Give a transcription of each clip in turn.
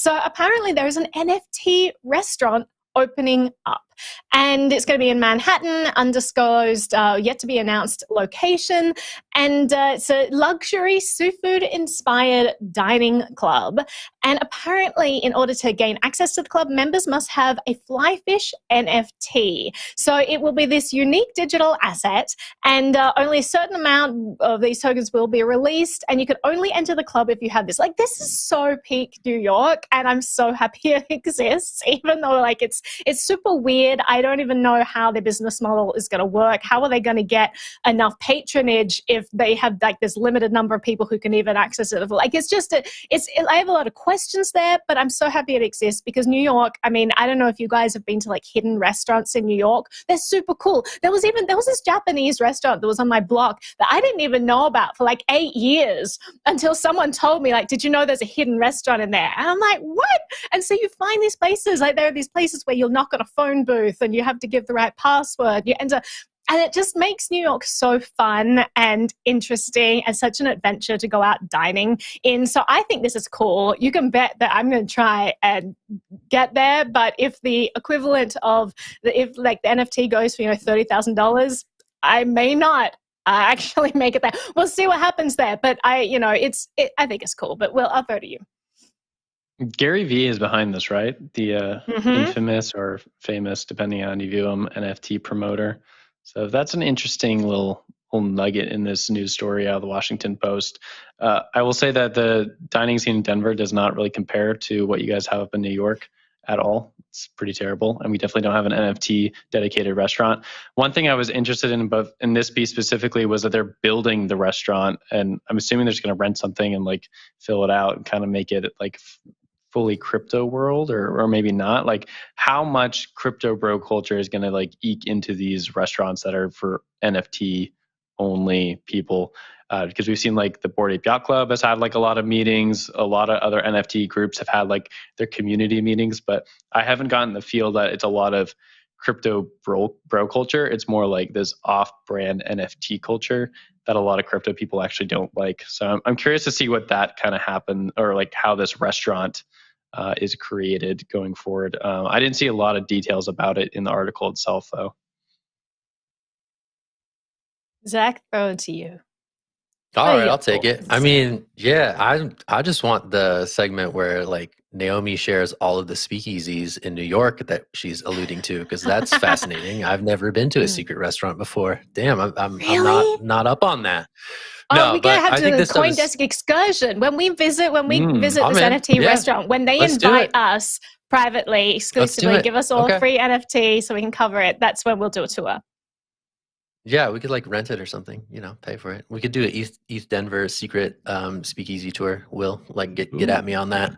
So apparently there's an NFT restaurant opening up, and it's going to be in Manhattan, undisclosed, yet to be announced location, and it's a luxury seafood inspired dining club. And apparently, in order to gain access to the club, members must have a Flyfish NFT. So it will be this unique digital asset, and only a certain amount of these tokens will be released, and you can only enter the club if you have this. Like, this is so peak New York, and I'm so happy it exists, even though like it's super weird. I don't even know how their business model is going to work. How are they going to get enough patronage if they have like this limited number of people who can even access it? Like, it's just, I have a lot of questions there, but I'm so happy it exists because New York, I mean, I don't know if you guys have been to like hidden restaurants in New York. They're super cool. There was this Japanese restaurant that was on my block that I didn't even know about for like 8 years until someone told me, like, did you know there's a hidden restaurant in there? And I'm like, what? And so you find these places, like there are these places where you'll knock on a phone booth and you have to give the right password. You enter, and it just makes New York so fun and interesting and such an adventure to go out dining in. So I think this is cool. You can bet that I'm going to try and get there. But if the equivalent of if like the NFT goes for $30,000, I may not actually make it there. We'll see what happens there. But I think it's cool. But I'll throw to you. Gary V is behind this, right? The infamous or famous, depending on how you view him, NFT promoter. So that's an interesting little nugget in this news story out of the Washington Post. I will say that the dining scene in Denver does not really compare to what you guys have up in New York at all. It's pretty terrible. And we definitely don't have an NFT dedicated restaurant. One thing I was interested in, but in this piece specifically, was that they're building the restaurant. And I'm assuming they're just going to rent something and like fill it out and kind of make it like fully crypto world, or maybe not. Like, how much crypto bro culture is going to like eke into these restaurants that are for NFT only people? Because we've seen like the Bored Ape Yacht Club has had like a lot of meetings. A lot of other NFT groups have had like their community meetings, but I haven't gotten the feel that it's a lot of crypto bro culture. It's more like this off-brand NFT culture that a lot of crypto people actually don't like. So I'm curious to see what that kind of happened, or like how this restaurant is created going forward. I didn't see a lot of details about it in the article itself, though. Zach, throw it to you. All right, I'll take it. I mean, yeah, I just want the segment where like Naomi shares all of the speakeasies in New York that she's alluding to, because that's fascinating. I've never been to a secret restaurant before. Damn, I'm not up on that. No, we're gonna have to do the CoinDesk excursion when we visit this NFT restaurant. When they invite us privately, exclusively, give us all a free NFT so we can cover it. That's when we'll do a tour. Yeah, we could like rent it or something, pay for it. We could do an East Denver secret speakeasy tour. Will like get at me on that.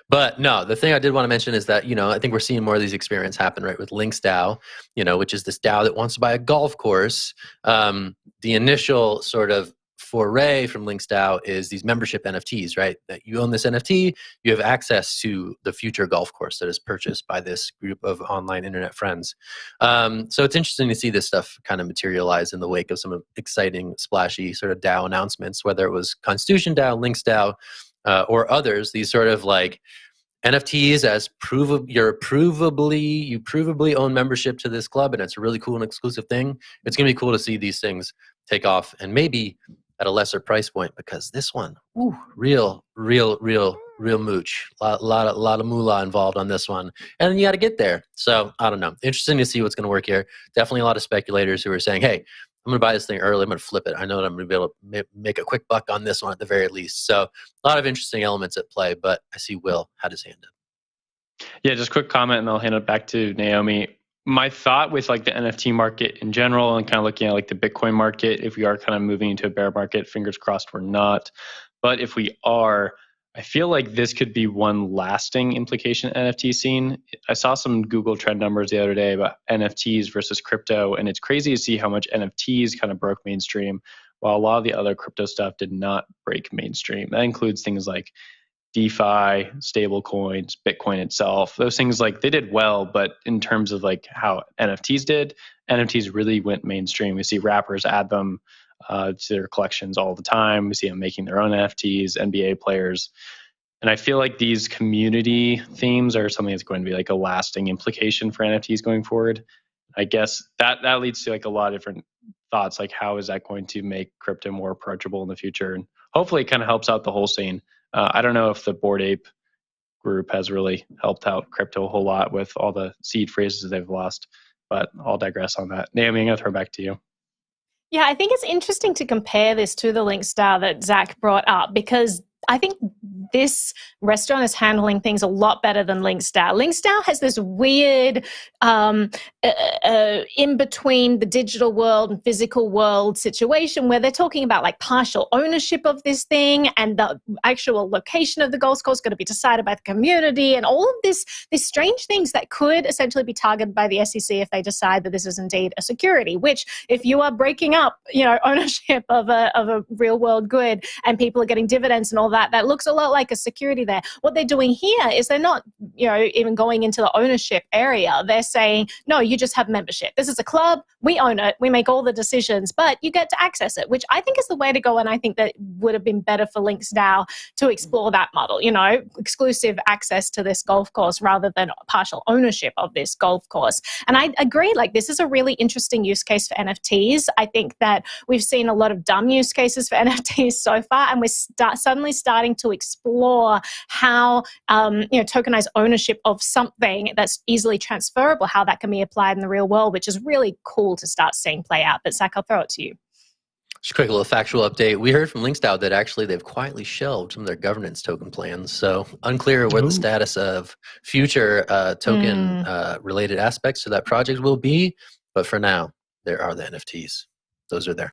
But no, the thing I did want to mention is that, I think we're seeing more of these experiments happen, right, with Links DAO, which is this DAO that wants to buy a golf course. The initial sort of foray from Links DAO is these membership NFTs, right? That you own this NFT, you have access to the future golf course that is purchased by this group of online internet friends. So it's interesting to see this stuff kind of materialize in the wake of some exciting, splashy sort of DAO announcements, whether it was Constitution DAO, Links DAO, or others. These sort of like NFTs as you provably own membership to this club, and it's a really cool and exclusive thing. It's going to be cool to see these things take off, and maybe at a lesser price point, because this one, real mooch. Lot of moolah involved on this one, and you got to get there. So I don't know. Interesting to see what's going to work here. Definitely a lot of speculators who are saying, "Hey, I'm going to buy this thing early. I'm going to flip it. I know that I'm going to be able to make a quick buck on this one at the very least." So a lot of interesting elements at play. But I see Will had his hand up. Yeah, just quick comment, and I'll hand it back to Naomi. My thought with like the NFT market in general, and kind of looking at like the Bitcoin market, if we are kind of moving into a bear market, fingers crossed we're not. But if we are, I feel like this could be one lasting implication NFT scene. I saw some Google trend numbers the other day about NFTs versus crypto, and it's crazy to see how much NFTs kind of broke mainstream, while a lot of the other crypto stuff did not break mainstream. That includes things like DeFi, stable coins, Bitcoin itself. Those things, like, they did well, but in terms of like how NFTs did, NFTs really went mainstream. We see rappers add them to their collections all the time. We see them making their own NFTs, NBA players. And I feel like these community themes are something that's going to be like a lasting implication for NFTs going forward. I guess that leads to like a lot of different thoughts, like how is that going to make crypto more approachable in the future? And hopefully it kind of helps out the whole scene. I don't know if the Bored Ape group has really helped out crypto a whole lot with all the seed phrases they've lost, but I'll digress on that. Naomi, I'm going to throw it back to you. Yeah, I think it's interesting to compare this to the Link style that Zach brought up, because I think this restaurant is handling things a lot better than Link style. Link style has this weird in between the digital world and physical world situation where they're talking about like partial ownership of this thing, and the actual location of the golf course is going to be decided by the community, and all of these strange things that could essentially be targeted by the SEC if they decide that this is indeed a security, which if you are breaking up, ownership of a real world good and people are getting dividends and all that looks a lot like a security there. What they're doing here is they're not, even going into the ownership area. They're saying, no, you just have membership. This is a club. We own it. We make all the decisions, but you get to access it, which I think is the way to go. And I think that would have been better for Links DAO to explore that model, exclusive access to this golf course rather than partial ownership of this golf course. And I agree, like this is a really interesting use case for NFTs. I think that we've seen a lot of dumb use cases for NFTs so far, and we're suddenly starting to explore how tokenized ownership of something that's easily transferable, how that can be applied in the real world, which is really cool to start seeing play out. But Zach, I'll throw it to you. Just a quick little factual update. We heard from LinksDAO that actually they've quietly shelved some of their governance token plans. So unclear what the status of future token related aspects to that project will be. But for now, there are the NFTs. Those are there.